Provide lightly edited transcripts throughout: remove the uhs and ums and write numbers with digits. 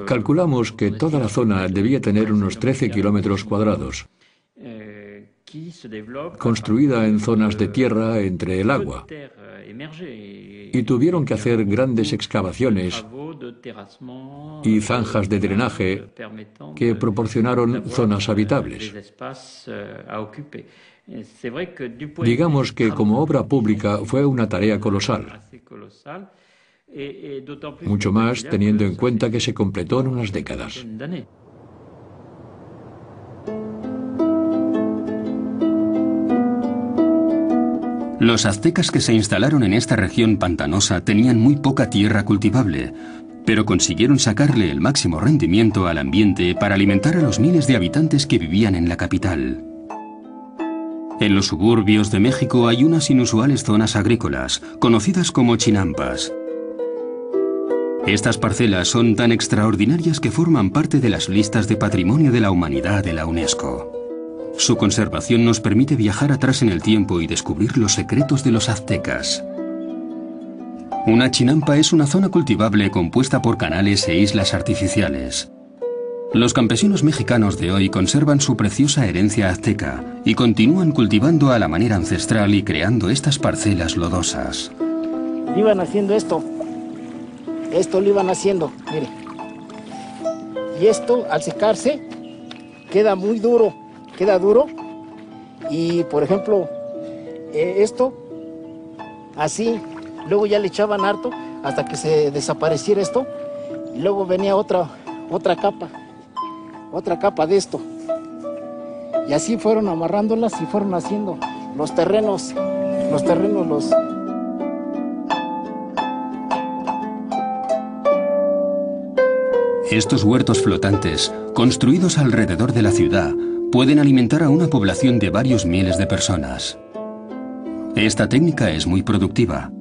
Calculamos que toda la zona debía tener unos 13 kilómetros cuadrados, construida en zonas de tierra entre el agua, y tuvieron que hacer grandes excavaciones y zanjas de drenaje que proporcionaron zonas habitables. Digamos que como obra pública fue una tarea colosal, mucho más teniendo en cuenta que se completó en unas décadas. Los aztecas que se instalaron en esta región pantanosa tenían muy poca tierra cultivable, pero consiguieron sacarle el máximo rendimiento al ambiente para alimentar a los miles de habitantes que vivían en la capital. En los suburbios de México hay unas inusuales zonas agrícolas, conocidas como chinampas. Estas parcelas son tan extraordinarias que forman parte de las listas de Patrimonio de la Humanidad de la UNESCO. Su conservación nos permite viajar atrás en el tiempo y descubrir los secretos de los aztecas. Una chinampa es una zona cultivable compuesta por canales e islas artificiales. Los campesinos mexicanos de hoy conservan su preciosa herencia azteca y continúan cultivando a la manera ancestral y creando estas parcelas lodosas. Iban haciendo esto lo iban haciendo, mire. Y esto al secarse queda muy duro. Queda duro y, por ejemplo, esto, así, luego ya le echaban harto hasta que se desapareciera esto, y luego venía otra capa de esto. Y así fueron amarrándolas y fueron haciendo los terrenos. Estos huertos flotantes, construidos alrededor de la ciudad, pueden alimentar a una población de varios miles de personas. Esta técnica es muy productiva.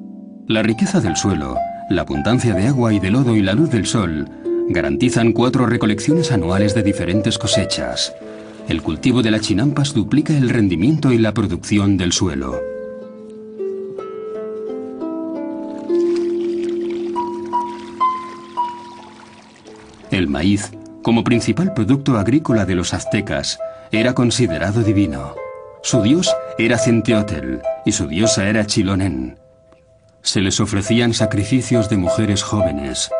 La riqueza del suelo, la abundancia de agua y de lodo y la luz del sol garantizan 4 recolecciones anuales de diferentes cosechas. El cultivo de las chinampas duplica el rendimiento y la producción del suelo. El maíz, como principal producto agrícola de los aztecas, era considerado divino. Su dios era Centeotl y su diosa era Chilonen. Se les ofrecían sacrificios de mujeres jóvenes.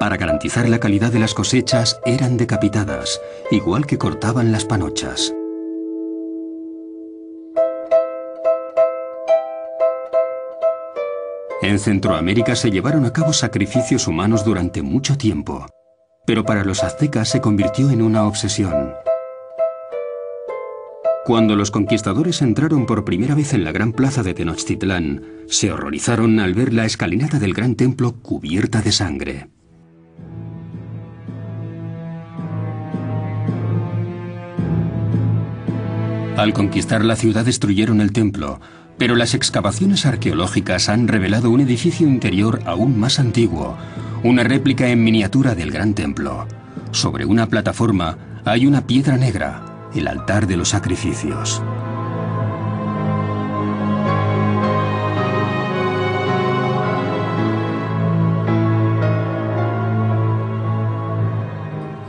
Para garantizar la calidad de las cosechas eran decapitadas, igual que cortaban las panochas. En Centroamérica se llevaron a cabo sacrificios humanos durante mucho tiempo, pero para los aztecas se convirtió en una obsesión. Cuando los conquistadores entraron por primera vez en la gran plaza de Tenochtitlán, se horrorizaron al ver la escalinata del gran templo cubierta de sangre. Al conquistar la ciudad destruyeron el templo, pero las excavaciones arqueológicas han revelado un edificio interior aún más antiguo, una réplica en miniatura del gran templo. Sobre una plataforma hay una piedra negra, el altar de los sacrificios.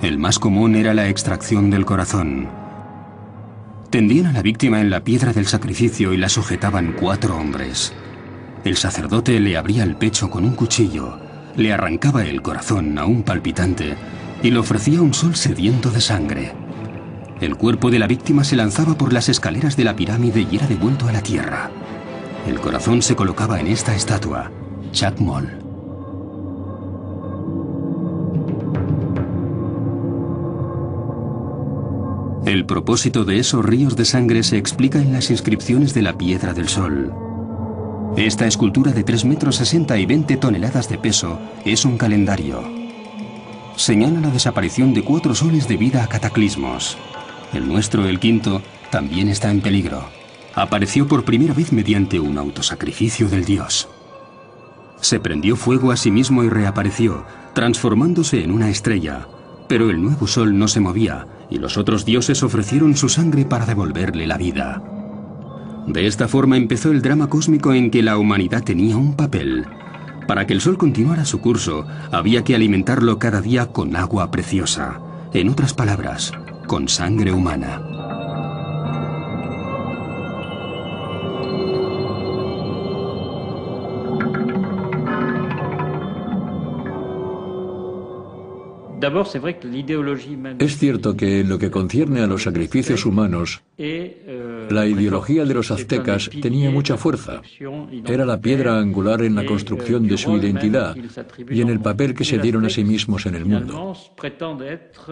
El más común era la extracción del corazón. Tendían a la víctima en la piedra del sacrificio y la sujetaban 4 hombres. El sacerdote le abría el pecho con un cuchillo, le arrancaba el corazón aún palpitante y le ofrecía un sol sediento de sangre. El cuerpo de la víctima se lanzaba por las escaleras de la pirámide y era devuelto a la tierra. El corazón se colocaba en esta estatua, Chacmol. El propósito de esos ríos de sangre se explica en las inscripciones de la Piedra del Sol. Esta escultura de 3,60 metros y 20 toneladas de peso es un calendario. Señala la desaparición de 4 soles debido a cataclismos. El nuestro, el quinto, también está en peligro. Apareció por primera vez mediante un autosacrificio del dios. Se prendió fuego a sí mismo y reapareció, transformándose en una estrella. Pero el nuevo sol no se movía, y los otros dioses ofrecieron su sangre para devolverle la vida. De esta forma empezó el drama cósmico en que la humanidad tenía un papel. Para que el sol continuara su curso, había que alimentarlo cada día con agua preciosa. En otras palabras, con sangre humana. Es cierto que en lo que concierne a los sacrificios humanos, la ideología de los aztecas tenía mucha fuerza. Era la piedra angular en la construcción de su identidad y en el papel que se dieron a sí mismos en el mundo.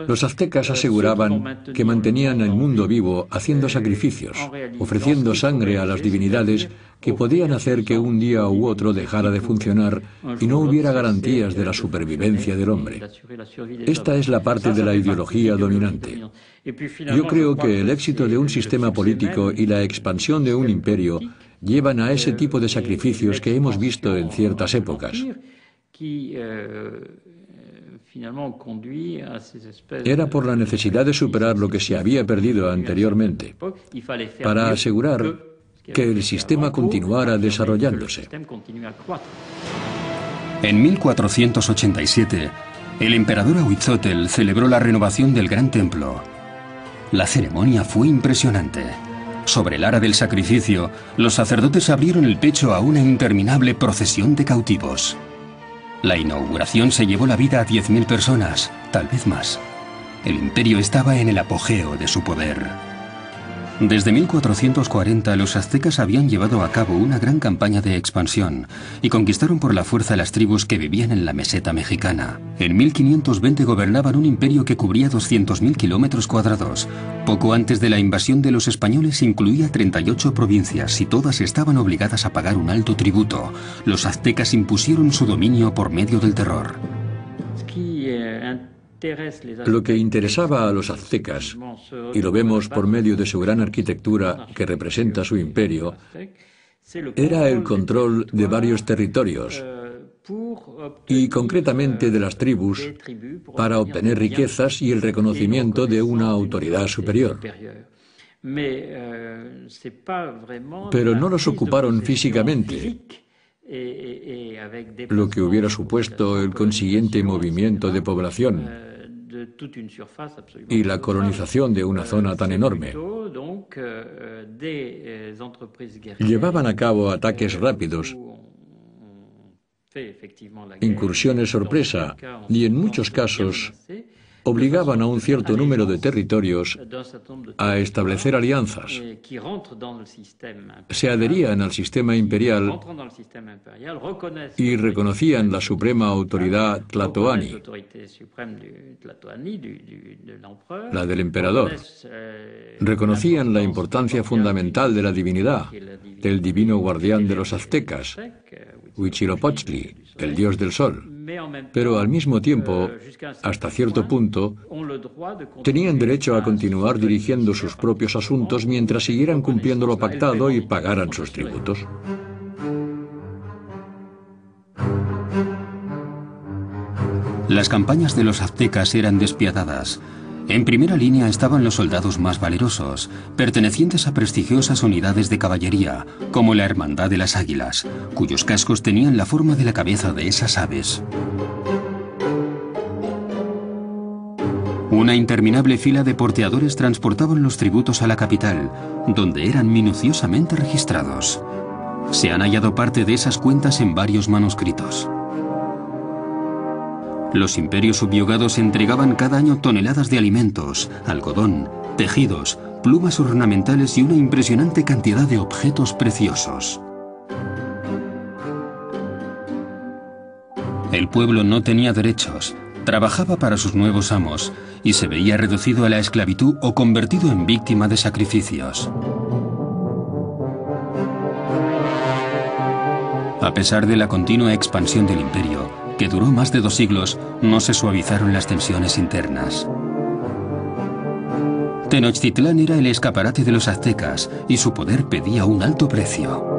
Los aztecas aseguraban que mantenían el mundo vivo haciendo sacrificios, ofreciendo sangre a las divinidades que podían hacer que un día u otro dejara de funcionar y no hubiera garantías de la supervivencia del hombre. Esta es la parte de la ideología dominante. Yo creo que el éxito de un sistema político y la expansión de un imperio llevan a ese tipo de sacrificios que hemos visto en ciertas épocas. Era por la necesidad de superar lo que se había perdido anteriormente, para asegurar que el sistema continuara desarrollándose. En 1487, el emperador Ahuitzótl celebró la renovación del Gran Templo. La ceremonia fue impresionante. Sobre el ara del sacrificio, los sacerdotes abrieron el pecho a una interminable procesión de cautivos. La inauguración se llevó la vida a 10.000 personas, tal vez más. El imperio estaba en el apogeo de su poder. Desde 1440 los aztecas habían llevado a cabo una gran campaña de expansión y conquistaron por la fuerza las tribus que vivían en la meseta mexicana. En 1520 gobernaban un imperio que cubría 200.000 kilómetros cuadrados. Poco antes de la invasión de los españoles incluía 38 provincias y todas estaban obligadas a pagar un alto tributo. Los aztecas impusieron su dominio por medio del terror. Lo que interesaba a los aztecas, y lo vemos por medio de su gran arquitectura que representa su imperio, era el control de varios territorios, y concretamente de las tribus, para obtener riquezas y el reconocimiento de una autoridad superior. Pero no los ocuparon físicamente, lo que hubiera supuesto el consiguiente movimiento de población y la colonización de una zona tan enorme. Llevaban a cabo ataques rápidos, incursiones sorpresa y en muchos casos obligaban a un cierto número de territorios a establecer alianzas. Se adherían al sistema imperial y reconocían la suprema autoridad tlatoani, la del emperador. Reconocían la importancia fundamental de la divinidad, del divino guardián de los aztecas, Huitzilopochtli, el dios del sol. Pero al mismo tiempo, hasta cierto punto, tenían derecho a continuar dirigiendo sus propios asuntos mientras siguieran cumpliendo lo pactado y pagaran sus tributos. Las campañas de los aztecas eran despiadadas. En primera línea estaban los soldados más valerosos, pertenecientes a prestigiosas unidades de caballería, como la Hermandad de las Águilas, cuyos cascos tenían la forma de la cabeza de esas aves. Una interminable fila de porteadores transportaban los tributos a la capital, donde eran minuciosamente registrados. Se han hallado parte de esas cuentas en varios manuscritos. Los imperios subyugados entregaban cada año toneladas de alimentos, algodón, tejidos, plumas ornamentales y una impresionante cantidad de objetos preciosos. El pueblo no tenía derechos, trabajaba para sus nuevos amos y se veía reducido a la esclavitud o convertido en víctima de sacrificios. A pesar de la continua expansión del imperio, que duró más de 2 siglos, no se suavizaron las tensiones internas. Tenochtitlán era el escaparate de los aztecas y su poder pedía un alto precio.